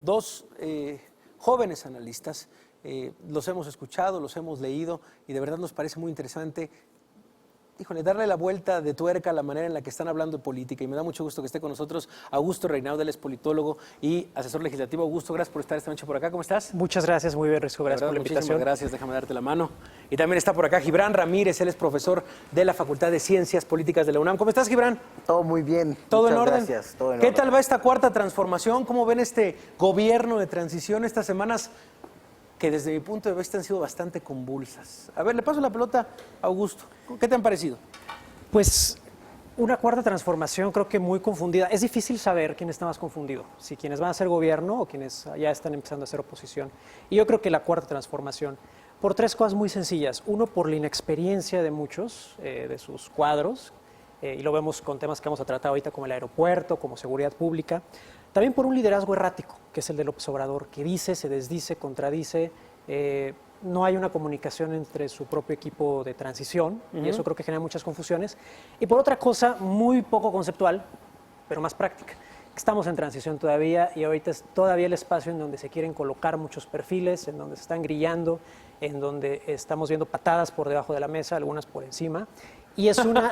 Dos jóvenes analistas, los hemos escuchado, los hemos leído y de verdad nos parece muy interesante, híjole, darle la vuelta de tuerca a la manera en la que están hablando de política, y me da mucho gusto que esté con nosotros Augusto Reinaudo, él es politólogo y asesor legislativo. Augusto, gracias por estar esta noche por acá, ¿cómo estás? Muchas gracias, muy bien, Risco, gracias por la invitación. Gracias, déjame darte la mano. Y también está por acá Gibran Ramírez, él es profesor de la Facultad de Ciencias Políticas de la UNAM. ¿Cómo estás, Gibran? Todo muy bien. ¿Todo Muchas en orden? Gracias, todo en ¿Qué orden. tal va esta cuarta transformación? ¿Cómo ven este gobierno de transición estas semanas que desde mi punto de vista han sido bastante convulsas? A ver, le paso la pelota a Augusto. ¿Qué te han parecido? Pues una cuarta transformación creo que muy confundida. Es difícil saber quién está más confundido, si quienes van a ser gobierno o quienes ya están empezando a hacer oposición. Y yo creo que la cuarta transformación, por tres cosas muy sencillas. Uno, por la inexperiencia de muchos de sus cuadros, y lo vemos con temas que vamos a tratar ahorita como el aeropuerto, como seguridad pública. También por un liderazgo errático, que es el de López Obrador, que dice, se desdice, contradice. No hay una comunicación entre su propio equipo de transición, y eso creo que genera muchas confusiones. Y por otra cosa muy poco conceptual, pero más práctica. Estamos en transición todavía y ahorita es todavía el espacio en donde se quieren colocar muchos perfiles, en donde se están grillando, en donde estamos viendo patadas por debajo de la mesa, algunas por encima. Y es una,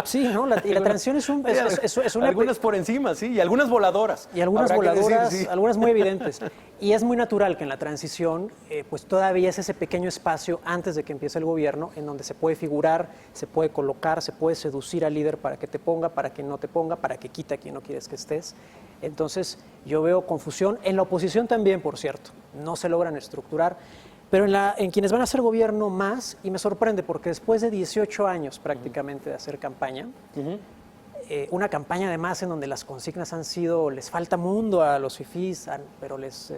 sí, ¿no? Y la transición es una... Algunas por encima, sí, y algunas voladoras. Y algunas Habrá que voladoras, decir, sí. algunas muy evidentes. Y es muy natural que en la transición, pues todavía es ese pequeño espacio antes de que empiece el gobierno, en donde se puede figurar, se puede colocar, se puede seducir al líder para que te ponga, para que no te ponga, para que quite a quien no quieres que estés. Entonces, yo veo confusión. En la oposición también, por cierto, no se logran estructurar. Pero en quienes van a hacer gobierno más, y me sorprende porque después de 18 años prácticamente de hacer campaña, una campaña además en donde las consignas han sido, les falta mundo a los fifís, pero les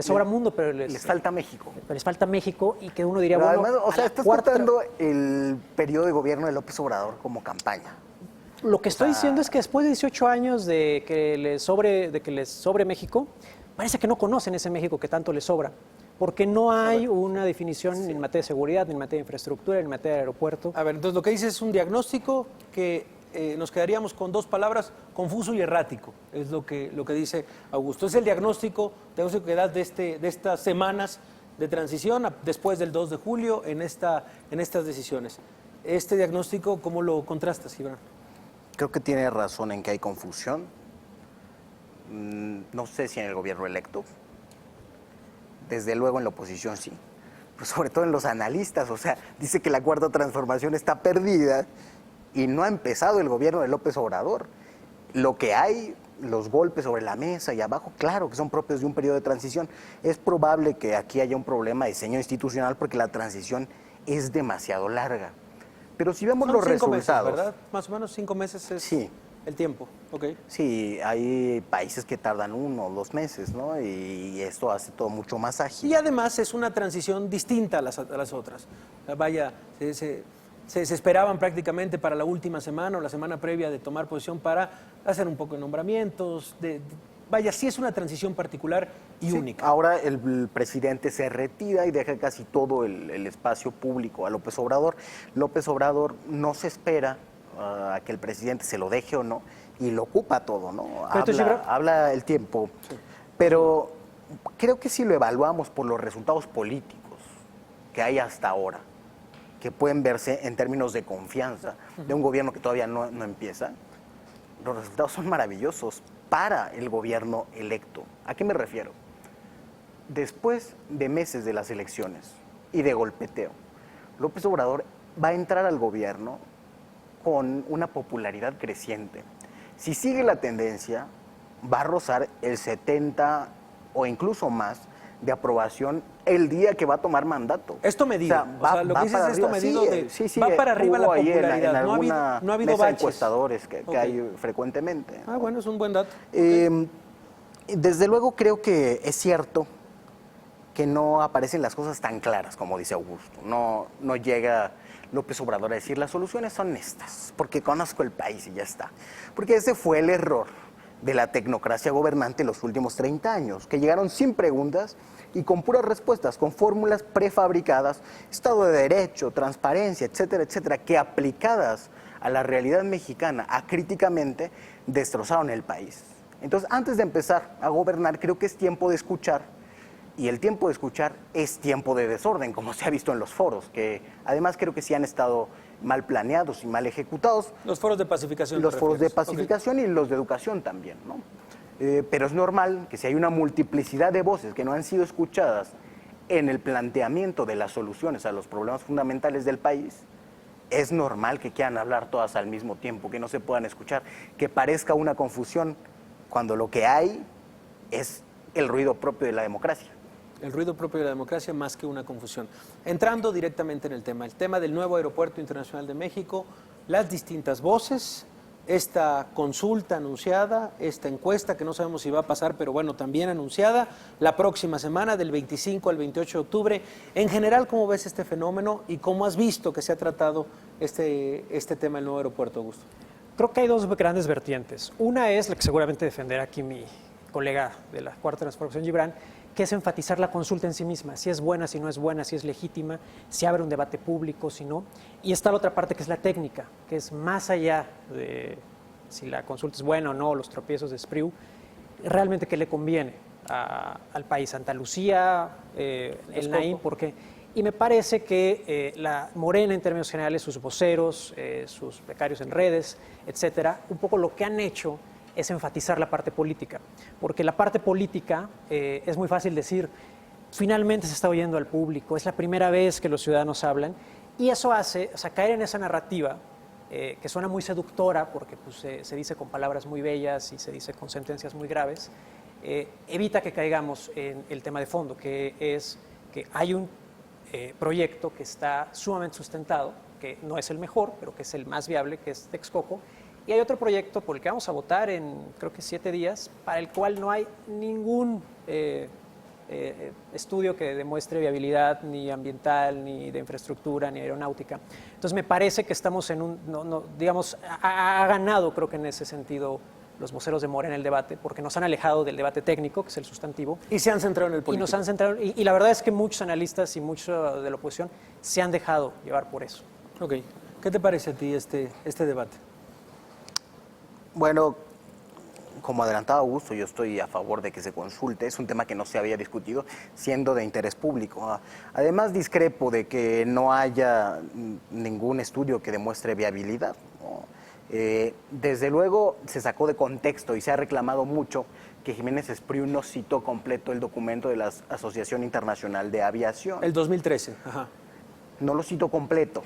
sobra mundo, pero Les falta México. les falta México, y que uno diría, Pero bueno, además, o sea, estás contando el periodo de gobierno de López Obrador como campaña. Lo que estoy diciendo es que después de 18 años de que les sobre México, parece que no conocen ese México que tanto les sobra. Porque no hay una definición ni en materia de seguridad, ni en materia de infraestructura, ni en materia de aeropuerto. A ver, entonces lo que dice es un diagnóstico que nos quedaríamos con dos palabras: confuso y errático, es lo que dice Augusto. Es el diagnóstico que das de estas semanas de transición después del 2 de julio en estas decisiones. Este diagnóstico, ¿cómo lo contrastas, Gibran? Creo que tiene razón en que hay confusión. No sé si en el gobierno electo. Desde luego en la oposición sí, pero sobre todo en los analistas. O sea, dice que la cuarta transformación está perdida y no ha empezado el gobierno de López Obrador. Lo que hay, los golpes sobre la mesa y abajo, claro que son propios de un periodo de transición. Es probable que aquí haya un problema de diseño institucional porque la transición es demasiado larga. Pero si vemos Son los 5 resultados... meses, ¿verdad? Más o menos 5 meses es Sí. el tiempo. Okay. Sí, hay países que tardan 1 o 2 meses, ¿no? Y esto hace todo mucho más ágil. Y además es una transición distinta a las otras. Vaya, se esperaban prácticamente para la última semana o la semana previa de tomar posición para hacer un poco de nombramientos. Vaya, sí es una transición particular y única. Ahora el presidente se retira y deja casi todo el espacio público a López Obrador. López Obrador no se espera a que el presidente se lo deje o no, y lo ocupa todo, ¿no? Habla el tiempo. Sí. Pero creo que si lo evaluamos por los resultados políticos que hay hasta ahora, que pueden verse en términos de confianza de un gobierno que todavía no empieza, los resultados son maravillosos para el gobierno electo. ¿A qué me refiero? Después de meses de las elecciones y de golpeteo, López Obrador va a entrar al gobierno con una popularidad creciente. Si sigue la tendencia, va a rozar el 70 o incluso más de aprobación el día que va a tomar mandato. Esto medido, o sea, lo que dices es esto medido sí, va para arriba la popularidad. En no ha habido mesa baches. Encuestadores que hay frecuentemente. Ah, bueno, es un buen dato. Desde luego creo que es cierto que no aparecen las cosas tan claras como dice Augusto. No llega López Obrador a decir las soluciones son estas, porque conozco el país y ya está. Porque ese fue el error de la tecnocracia gobernante en los últimos 30 años, que llegaron sin preguntas y con puras respuestas, con fórmulas prefabricadas, Estado de Derecho, transparencia, etcétera, etcétera, que aplicadas a la realidad mexicana, acríticamente, destrozaron el país. Entonces, antes de empezar a gobernar, creo que es tiempo de escuchar, y el tiempo de escuchar es tiempo de desorden, como se ha visto en los foros, que además creo que sí han estado mal planeados y mal ejecutados. Los foros de pacificación. Los foros de refieres. pacificación y los de educación también, ¿no? Pero es normal que si hay una multiplicidad de voces que no han sido escuchadas en el planteamiento de las soluciones a los problemas fundamentales del país, es normal que quieran hablar todas al mismo tiempo, que no se puedan escuchar, que parezca una confusión, cuando lo que hay es el ruido propio de la democracia. El ruido propio de la democracia más que una confusión. Entrando directamente en el tema del nuevo Aeropuerto Internacional de México, las distintas voces, esta consulta anunciada, esta encuesta que no sabemos si va a pasar, pero bueno, también anunciada, la próxima semana, del 25 al 28 de octubre. En general, ¿cómo ves este fenómeno y cómo has visto que se ha tratado este tema del nuevo aeropuerto, Augusto? Creo que hay dos grandes vertientes. Una es la que seguramente defenderá aquí mi colega de la Cuarta Transformación, Gibran, que es enfatizar la consulta en sí misma, si es buena, si no es buena, si es legítima, si abre un debate público, si no. Y está la otra parte que es la técnica, que es más allá de si la consulta es buena o no, los tropiezos de Espriu, realmente qué le conviene al país. Santa Lucía, el Naim, ¿por qué? Y me parece que la Morena, en términos generales, sus voceros, sus becarios en redes, etcétera, un poco lo que han hecho es enfatizar la parte política, porque la parte política es muy fácil decir, finalmente se está oyendo al público, es la primera vez que los ciudadanos hablan, y eso hace, o sea, caer en esa narrativa que suena muy seductora, porque pues, se dice con palabras muy bellas y se dice con sentencias muy graves, evita que caigamos en el tema de fondo, que es que hay un proyecto que está sumamente sustentado, que no es el mejor, pero que es el más viable, que es Texcoco. Y hay otro proyecto por el que vamos a votar en, creo que 7 días, para el cual no hay ningún estudio que demuestre viabilidad ni ambiental, ni de infraestructura, ni aeronáutica. Entonces me parece que estamos en un, digamos, ha ganado creo que en ese sentido los voceros de Morena en el debate, porque nos han alejado del debate técnico, que es el sustantivo. Y se han centrado en el político. Y nos han centrado, y la verdad es que muchos analistas y muchos de la oposición se han dejado llevar por eso. Ok. ¿Qué te parece a ti este debate? Bueno, como adelantaba Augusto, yo estoy a favor de que se consulte. Es un tema que no se había discutido, siendo de interés público. Además, discrepo de que no haya ningún estudio que demuestre viabilidad, ¿no? Desde luego, se sacó de contexto y se ha reclamado mucho que Jiménez Espriu no citó completo el documento de la Asociación Internacional de Aviación. El 2013, ajá. No lo citó completo.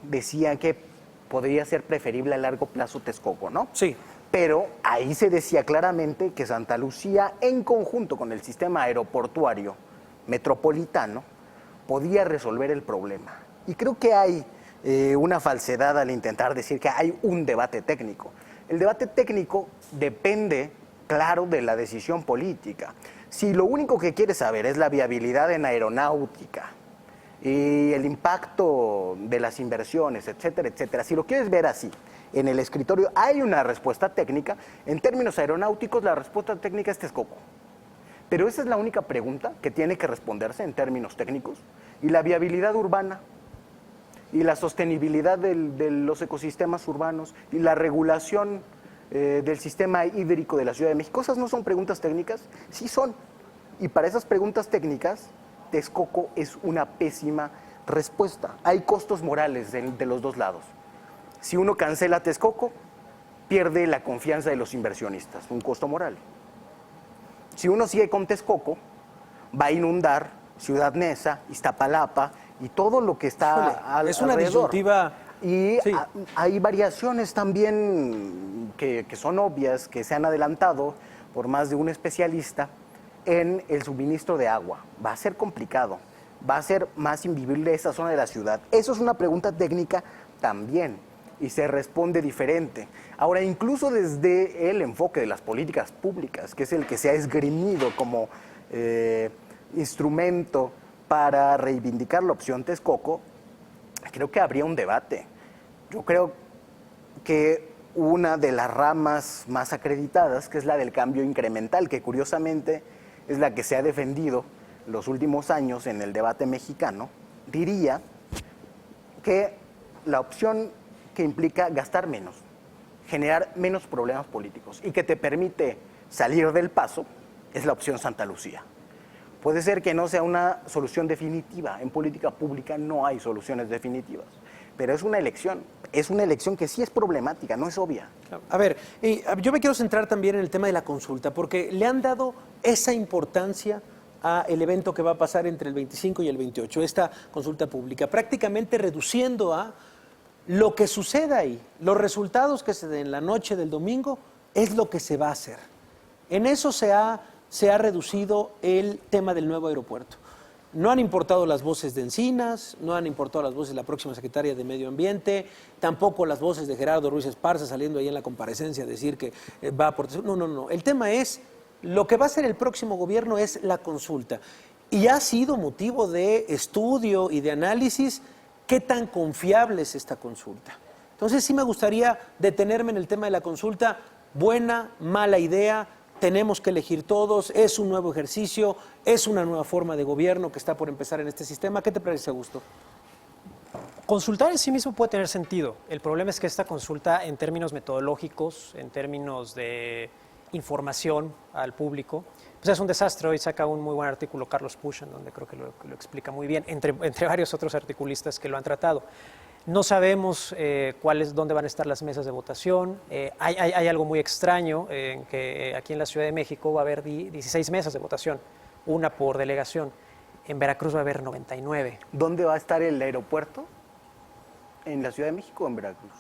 Decía que podría ser preferible a largo plazo Texcoco, ¿no? Sí. Pero ahí se decía claramente que Santa Lucía, en conjunto con el sistema aeroportuario metropolitano, podía resolver el problema. Y creo que hay una falsedad al intentar decir que hay un debate técnico. El debate técnico depende, claro, de la decisión política. Si lo único que quieres saber es la viabilidad en aeronáutica y el impacto de las inversiones, etcétera, etcétera, si lo quieres ver así, en el escritorio hay una respuesta técnica. En términos aeronáuticos, la respuesta técnica es Texcoco. Pero esa es la única pregunta que tiene que responderse en términos técnicos. Y la viabilidad urbana, y la sostenibilidad de los ecosistemas urbanos, y la regulación del sistema hídrico de la Ciudad de México, ¿esas no son preguntas técnicas? Sí son. Y para esas preguntas técnicas, Texcoco es una pésima respuesta. Hay costos morales de los dos lados. Si uno cancela Texcoco, pierde la confianza de los inversionistas, un costo moral. Si uno sigue con Texcoco, va a inundar Ciudad Neza, Iztapalapa y todo lo que está alrededor. Es una disyuntiva. Y sí. Hay variaciones también que son obvias, que se han adelantado por más de un especialista en el suministro de agua. Va a ser complicado, va a ser más invivible esa zona de la ciudad. Eso es una pregunta técnica también y se responde diferente. Ahora, incluso desde el enfoque de las políticas públicas, que es el que se ha esgrimido como instrumento para reivindicar la opción Texcoco, creo que habría un debate. Yo creo que una de las ramas más acreditadas, que es la del cambio incremental, que curiosamente es la que se ha defendido los últimos años en el debate mexicano, diría que la opción que implica gastar menos, generar menos problemas políticos y que te permite salir del paso, es la opción Santa Lucía. Puede ser que no sea una solución definitiva. En política pública no hay soluciones definitivas. Pero es una elección que sí es problemática, no es obvia. A ver, yo me quiero centrar también en el tema de la consulta, porque le han dado esa importancia al evento que va a pasar entre el 25 y el 28, esta consulta pública, prácticamente reduciendo a lo que suceda ahí, los resultados que se den la noche del domingo, es lo que se va a hacer. En eso se ha reducido el tema del nuevo aeropuerto. No han importado las voces de Encinas, no han importado las voces de la próxima secretaria de Medio Ambiente, tampoco las voces de Gerardo Ruiz Esparza saliendo ahí en la comparecencia a decir que va a aportar. No. El tema es, lo que va a hacer el próximo gobierno es la consulta. Y ha sido motivo de estudio y de análisis qué tan confiable es esta consulta. Entonces sí me gustaría detenerme en el tema de la consulta. Buena, mala idea. Tenemos que elegir todos, es un nuevo ejercicio, es una nueva forma de gobierno que está por empezar en este sistema. ¿Qué te parece, Augusto? Consultar en sí mismo puede tener sentido. El problema es que esta consulta, en términos metodológicos, en términos de información al público, pues es un desastre. Hoy saca un muy buen artículo Carlos Pusch, en donde creo que lo explica muy bien, entre varios otros articulistas que lo han tratado. No sabemos dónde van a estar las mesas de votación. Hay algo muy extraño en que aquí en la Ciudad de México va a haber 16 mesas de votación, una por delegación. En Veracruz va a haber 99. ¿Dónde va a estar el aeropuerto? ¿En la Ciudad de México o en Veracruz?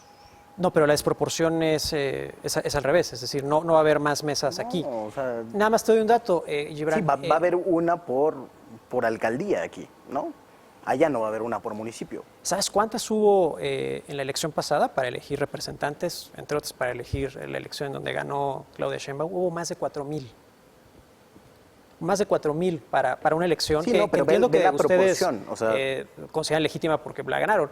No, pero la desproporción es al revés, es decir, no va a haber más mesas aquí. O sea, nada más te doy un dato, Gibran. Sí, va a haber una por alcaldía aquí, ¿no? Allá no va a haber una por municipio. ¿Sabes cuántas hubo en la elección pasada para elegir representantes, entre otras para elegir la elección en donde ganó Claudia Sheinbaum? Hubo más de 4,000. Más de 4,000 para una elección Sí, que, no, pero que entiendo ve que la ustedes proporción, o sea, consideran legítima porque la ganaron.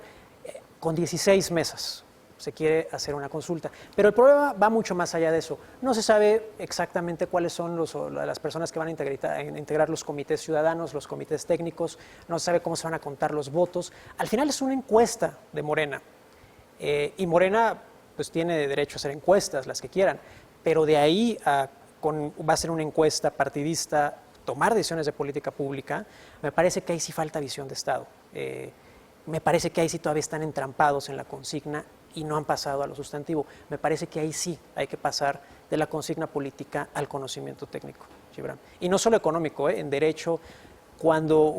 Con 16 mesas se quiere hacer una consulta. Pero el problema va mucho más allá de eso. No se sabe exactamente cuáles son las personas que van a integrar los comités ciudadanos, los comités técnicos, no se sabe cómo se van a contar los votos. Al final es una encuesta de Morena. Y Morena pues tiene derecho a hacer encuestas, las que quieran, pero de ahí va a ser una encuesta partidista, tomar decisiones de política pública, me parece que ahí sí falta visión de Estado. Me parece que ahí sí todavía están entrampados en la consigna y no han pasado a lo sustantivo. Me parece que ahí sí hay que pasar de la consigna política al conocimiento técnico, Gibran. Y no solo económico, en derecho, cuando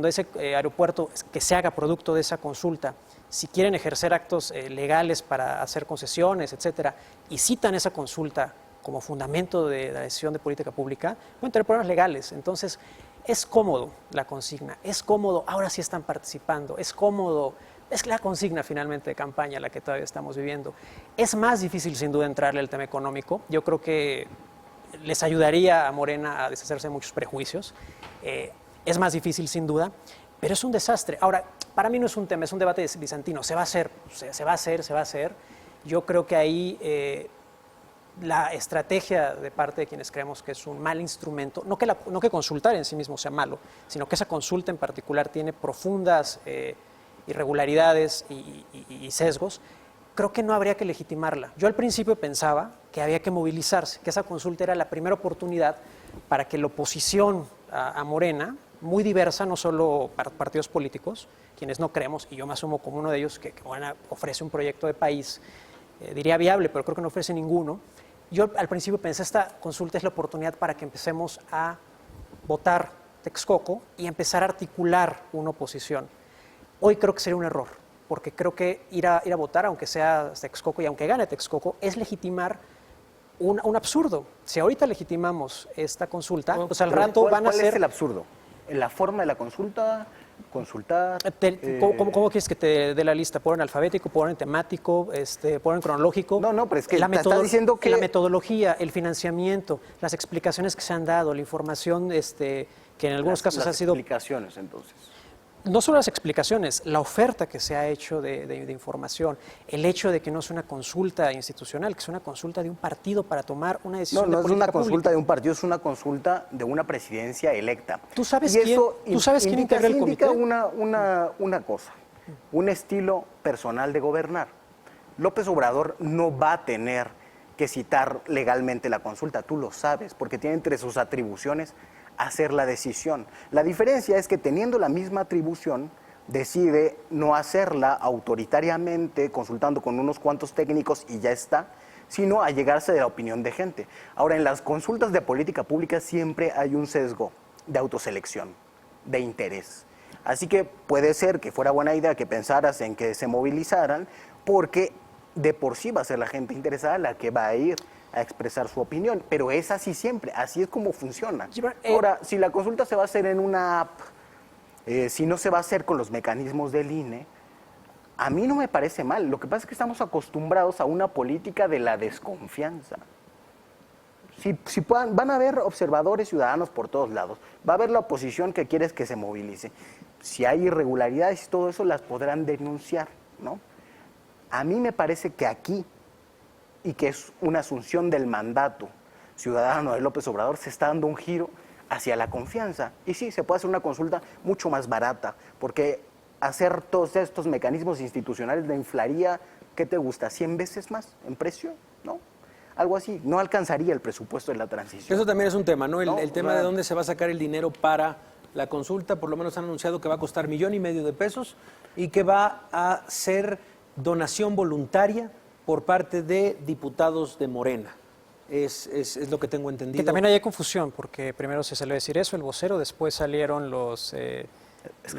ese aeropuerto que se haga producto de esa consulta, si quieren ejercer actos legales para hacer concesiones, etcétera, y citan esa consulta como fundamento de la decisión de política pública, pueden tener problemas legales. Entonces, es cómodo la consigna, es cómodo, ahora sí están participando, es cómodo. Es la consigna finalmente de campaña la que todavía estamos viviendo. Es más difícil sin duda entrarle al tema económico. Yo creo que les ayudaría a Morena a deshacerse de muchos prejuicios. Es más difícil sin duda, pero es un desastre. Ahora, para mí no es un tema, es un debate bizantino. Se va a hacer, se va a hacer. Yo creo que ahí la estrategia de parte de quienes creemos que es un mal instrumento, no que consultar en sí mismo sea malo, sino que esa consulta en particular tiene profundas irregularidades y sesgos, creo que no habría que legitimarla. Yo al principio pensaba que había que movilizarse, que esa consulta era la primera oportunidad para que la oposición a Morena, muy diversa, no solo partidos políticos, quienes no creemos, y yo me asumo como uno de ellos, que Morena ofrece un proyecto de país, diría viable, pero creo que no ofrece ninguno. Yo al principio pensé, esta consulta es la oportunidad para que empecemos a votar Texcoco y empezar a articular una oposición. Hoy creo que sería un error, porque creo que ir a votar, aunque sea Texcoco y aunque gane Texcoco, es legitimar un absurdo. Si ahorita legitimamos esta consulta, pues al rato van a ser... ¿Cuál es el absurdo? ¿En la forma de la consulta? ¿Consultar? ¿Cómo quieres que te dé la lista? ¿Por en alfabético, por en temático, por en cronológico? No, pero es que te está diciendo que... La metodología, el financiamiento, las explicaciones que se han dado, la información que en algunos casos ha sido... Las explicaciones, entonces. No solo las explicaciones, la oferta que se ha hecho de información, el hecho de que no es una consulta institucional, que es una consulta de un partido para tomar una decisión de política No es una consulta pública. de un partido, es una consulta de una presidencia electa. ¿Tú sabes quién integra el comité? Indica una cosa, un estilo personal de gobernar. López Obrador no va a tener que citar legalmente la consulta, tú lo sabes, porque tiene entre sus atribuciones hacer la decisión. La diferencia es que teniendo la misma atribución, decide no hacerla autoritariamente, consultando con unos cuantos técnicos y ya está, sino a llegarse de la opinión de gente. Ahora, en las consultas de política pública siempre hay un sesgo de autoselección, de interés. Así que puede ser que fuera buena idea que pensaras en que se movilizaran, porque de por sí va a ser la gente interesada la que va a ir a expresar su opinión, pero es así siempre, así es como funciona. Ahora, si la consulta se va a hacer en una app, si no se va a hacer con los mecanismos del INE, a mí no me parece mal. Lo que pasa es que estamos acostumbrados a una política de la desconfianza. Van a haber observadores ciudadanos por todos lados, va a haber la oposición que quiere que se movilice. Si hay irregularidades y todo eso, las podrán denunciar, ¿no? A mí me parece que aquí, y que es una asunción del mandato ciudadano de López Obrador, se está dando un giro hacia la confianza. Y sí, se puede hacer una consulta mucho más barata, porque hacer todos estos mecanismos institucionales le inflaría, ¿qué te gusta? ¿100 veces más en precio? ¿No? Algo así. No alcanzaría el presupuesto de la transición. Eso también es un tema, ¿no? El tema Claro. de dónde se va a sacar el dinero para la consulta. Por lo menos han anunciado que va a costar 1,5 millones de pesos y que va a ser donación voluntaria por parte de diputados de Morena. Es lo que tengo entendido. Que también hay confusión, porque primero se salió a decir eso, el vocero, después salieron los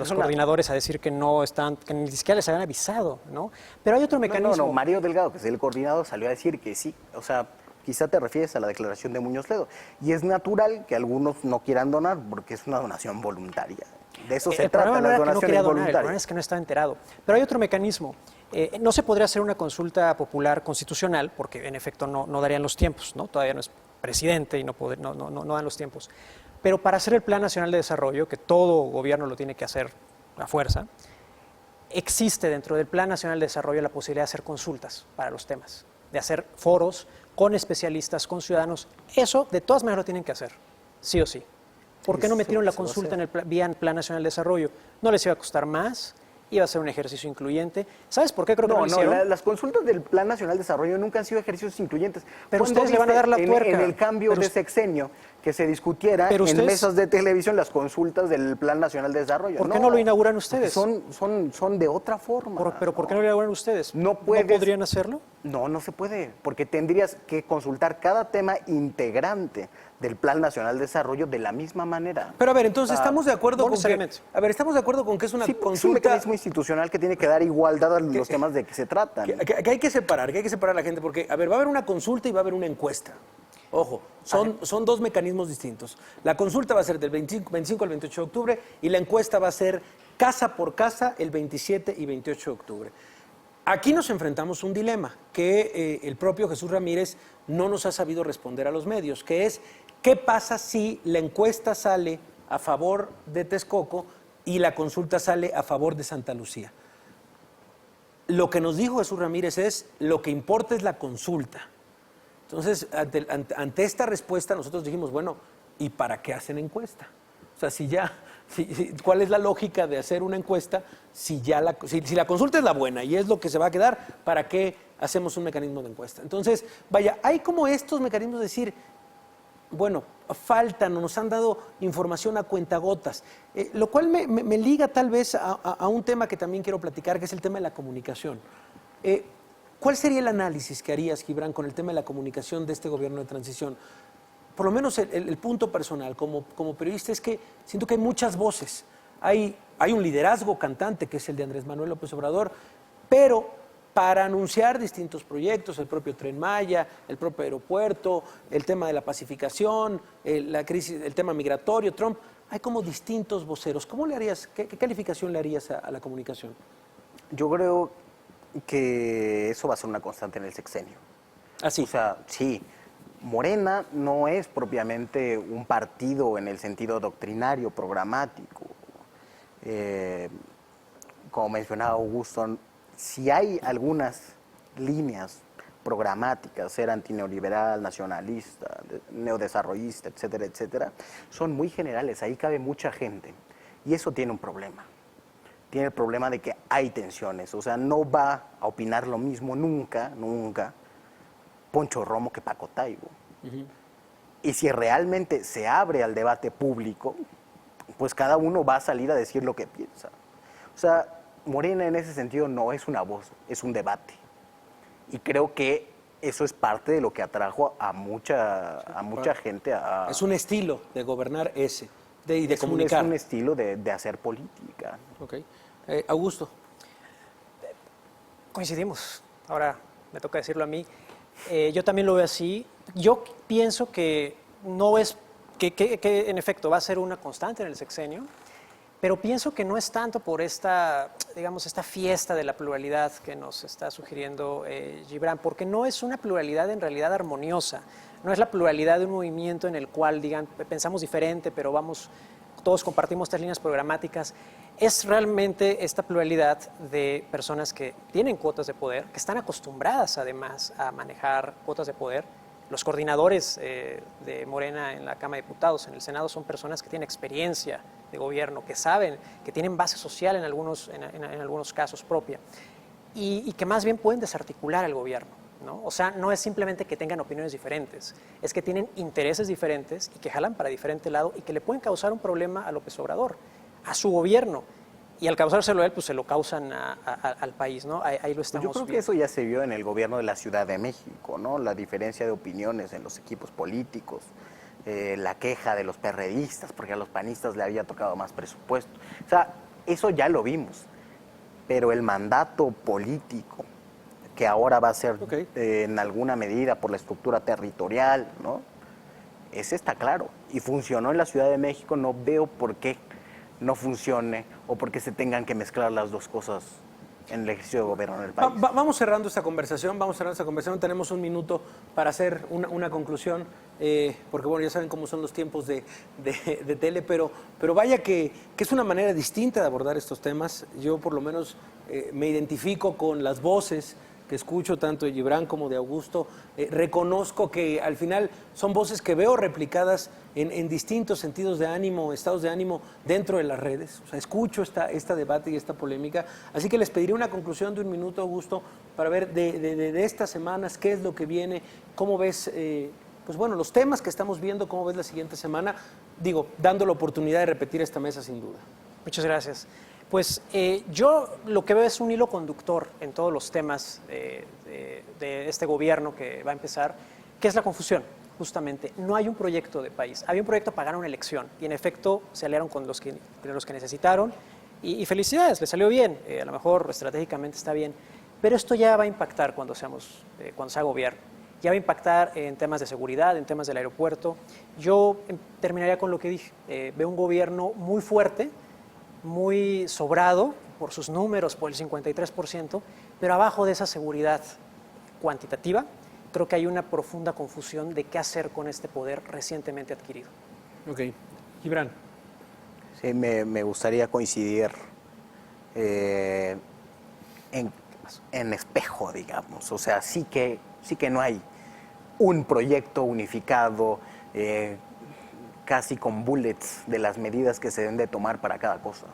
coordinadores a decir que no están, que ni siquiera les habían avisado, ¿no? Pero hay otro mecanismo. No, Mario Delgado, que es el coordinador, salió a decir que sí. O sea, quizá te refieres a la declaración de Muñoz Ledo. Y es natural que algunos no quieran donar porque es una donación voluntaria. De eso se trata, problema no las era que no donaciones quería donar, el voluntarias. problema es que no estaba enterado. Pero hay otro mecanismo. No se podría hacer una consulta popular constitucional, porque en efecto no darían los tiempos, ¿no? Todavía no es presidente y no dan los tiempos. Pero para hacer el Plan Nacional de Desarrollo, que todo gobierno lo tiene que hacer a fuerza, existe dentro del Plan Nacional de Desarrollo la posibilidad de hacer consultas para los temas, de hacer foros con especialistas, con ciudadanos. Eso de todas maneras lo tienen que hacer, sí o sí. ¿Por qué no metieron la consulta en el vía Plan Nacional de Desarrollo? No les iba a costar más, iba a ser un ejercicio incluyente. ¿Sabes por qué creo que no lo hicieron? Las consultas del Plan Nacional de Desarrollo nunca han sido ejercicios incluyentes. Pero ¿Cuándo ustedes le van a dar la viste tuerca? en el cambio Pero de sexenio que se discutiera Pero en ustedes- mesas de televisión las consultas del Plan Nacional de Desarrollo? ¿Por qué no lo inauguran porque ustedes? Son de otra forma. ¿Pero por qué no lo inauguran ustedes? No ¿No puedes- podrían hacerlo? No se puede, porque tendrías que consultar cada tema integrante del Plan Nacional de Desarrollo de la misma manera. Pero a ver, entonces estamos de acuerdo no con que... necesariamente. A ver, estamos de acuerdo con que es una Sí, porque es un consulta... mecanismo institucional que tiene que dar igualdad a los temas de que se tratan. Que hay que separar, a la gente, porque, a ver, va a haber una consulta y va a haber una encuesta. Ojo, son dos mecanismos distintos. La consulta va a ser del 25 al 28 de octubre y la encuesta va a ser casa por casa el 27 y 28 de octubre. Aquí nos enfrentamos a un dilema que el propio Jesús Ramírez no nos ha sabido responder a los medios, que es, ¿qué pasa si la encuesta sale a favor de Texcoco y la consulta sale a favor de Santa Lucía? Lo que nos dijo Jesús Ramírez es, lo que importa es la consulta. Entonces, ante esta respuesta nosotros dijimos, bueno, ¿y para qué hacen encuesta? O sea, ¿cuál es la lógica de hacer una encuesta si la consulta es la buena y es lo que se va a quedar? ¿Para qué hacemos un mecanismo de encuesta? Entonces, vaya, hay como estos mecanismos de decir, bueno, faltan o nos han dado información a cuentagotas, lo cual me liga tal vez a un tema que también quiero platicar, que es el tema de la comunicación. ¿Cuál sería el análisis que harías, Gibran, con el tema de la comunicación de este gobierno de transición? Por lo menos el punto personal, como periodista, es que siento que hay muchas voces. Hay un liderazgo cantante, que es el de Andrés Manuel López Obrador, pero para anunciar distintos proyectos, el propio Tren Maya, el propio aeropuerto, el tema de la pacificación, la crisis, el tema migratorio, Trump, hay como distintos voceros. ¿Cómo le harías, qué calificación le harías a la comunicación? Yo creo que eso va a ser una constante en el sexenio. Así. O sea, sí, Morena no es propiamente un partido en el sentido doctrinario, programático. Como mencionaba Augusto, si hay algunas líneas programáticas, ser antineoliberal, nacionalista, neodesarrollista, etcétera, etcétera, son muy generales, ahí cabe mucha gente. Y eso tiene un problema. Tiene el problema de que hay tensiones, o sea, no va a opinar lo mismo nunca, Poncho Romo que Paco Taibo. Y si realmente se abre al debate público, pues cada uno va a salir a decir lo que piensa. O sea, Morena en ese sentido no es una voz, es un debate. Y creo que eso es parte de lo que atrajo a mucha gente a... Es un estilo de gobernar y de es comunicar. Es un estilo de hacer política. Ok. Augusto. Coincidimos. Ahora me toca decirlo a mí. Yo también lo veo así. Yo pienso que no es, que en efecto va a ser una constante en el sexenio, pero pienso que no es tanto por esta, digamos, esta fiesta de la pluralidad que nos está sugiriendo Gibran, porque no es una pluralidad en realidad armoniosa. No es la pluralidad de un movimiento en el cual, digan, pensamos diferente, pero todos compartimos estas líneas programáticas. Es realmente esta pluralidad de personas que tienen cuotas de poder, que están acostumbradas además a manejar cuotas de poder. Los coordinadores de Morena en la Cámara de Diputados, en el Senado, son personas que tienen experiencia de gobierno, que saben, que tienen base social en algunos casos propia, y que más bien pueden desarticular al gobierno, ¿no? O sea, no es simplemente que tengan opiniones diferentes, es que tienen intereses diferentes y que jalan para diferente lado y que le pueden causar un problema a López Obrador, a su gobierno. Y al causárselo a él, pues se lo causan al país, ¿no? Ahí lo estamos Yo creo que viendo. eso ya se vio en el gobierno de la Ciudad de México, ¿no? La diferencia de opiniones en los equipos políticos, la queja de los perredistas, porque a los panistas le había tocado más presupuesto. O sea, eso ya lo vimos. Pero el mandato político, que ahora va a ser en alguna medida por la estructura territorial, ¿no? Ese está claro. Y funcionó en la Ciudad de México, no veo por qué no funcione o porque se tengan que mezclar las dos cosas en el ejercicio de gobierno en el país. Vamos cerrando esta conversación, tenemos un minuto para hacer una conclusión, porque bueno, ya saben cómo son los tiempos de tele, pero vaya que es una manera distinta de abordar estos temas. Yo por lo menos me identifico con las voces que escucho tanto de Gibran como de Augusto. Reconozco que al final son voces que veo replicadas en distintos sentidos de ánimo, estados de ánimo dentro de las redes. O sea, escucho esta debate y esta polémica. Así que les pediré una conclusión de un minuto, Augusto, para ver de estas semanas qué es lo que viene, cómo ves, pues bueno, los temas que estamos viendo, cómo ves la siguiente semana. Digo, dando la oportunidad de repetir esta mesa sin duda. Muchas gracias. Pues yo lo que veo es un hilo conductor en todos los temas de este gobierno que va a empezar, que es la confusión, justamente. No hay un proyecto de país. Había un proyecto para ganar una elección y en efecto se aliaron con los que necesitaron y felicidades, le salió bien, a lo mejor estratégicamente está bien, pero esto ya va a impactar cuando sea gobierno. Ya va a impactar en temas de seguridad, en temas del aeropuerto. Yo terminaría con lo que dije. Veo un gobierno muy fuerte, muy sobrado por sus números, por el 53%, pero abajo de esa seguridad cuantitativa, creo que hay una profunda confusión de qué hacer con este poder recientemente adquirido. Ok. Gibran. Sí, me gustaría coincidir en espejo, digamos. O sea, sí que no hay un proyecto unificado, casi con bullets de las medidas que se deben de tomar para cada cosa.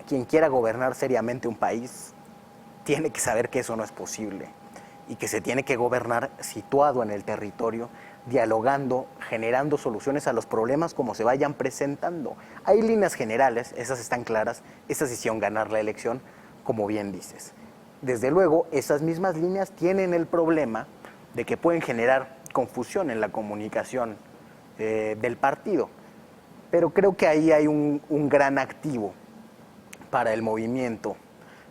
Quien quiera gobernar seriamente un país tiene que saber que eso no es posible y que se tiene que gobernar situado en el territorio, dialogando, generando soluciones a los problemas como se vayan presentando. Hay líneas generales, esas están claras, esas hicieron ganar la elección, como bien dices. Desde luego, esas mismas líneas tienen el problema de que pueden generar confusión en la comunicación del partido. Pero creo que ahí hay un gran activo para el movimiento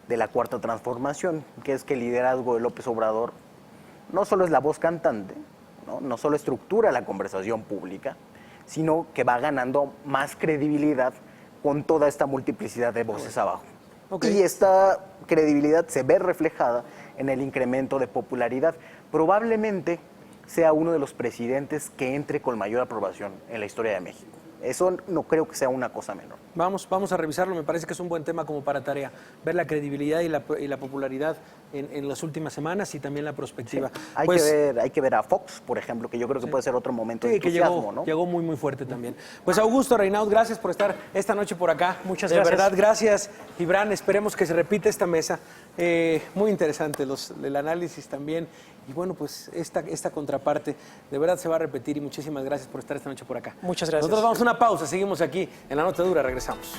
de la Cuarta Transformación, que es que el liderazgo de López Obrador no solo es la voz cantante, no solo estructura la conversación pública, sino que va ganando más credibilidad con toda esta multiplicidad de voces abajo. Okay. Y esta credibilidad se ve reflejada en el incremento de popularidad. Probablemente sea uno de los presidentes que entre con mayor aprobación en la historia de México. Eso no creo que sea una cosa menor. Vamos a revisarlo, me parece que es un buen tema como para tarea, ver la credibilidad y la popularidad en las últimas semanas y también la perspectiva. Sí. Hay que ver a Fox, por ejemplo, que yo creo que puede ser otro momento de entusiasmo, que ¿no? Llegó muy, muy fuerte también. Pues Augusto Reynaud, gracias por estar esta noche por acá. Muchas gracias. De verdad, gracias. Gibran, esperemos que se repita esta mesa. Muy interesante el análisis también Y bueno, pues esta contraparte de verdad se va a repetir y muchísimas gracias por estar esta noche por acá. Muchas gracias. Nosotros vamos a una pausa, seguimos aquí en La Nota Dura, regresamos.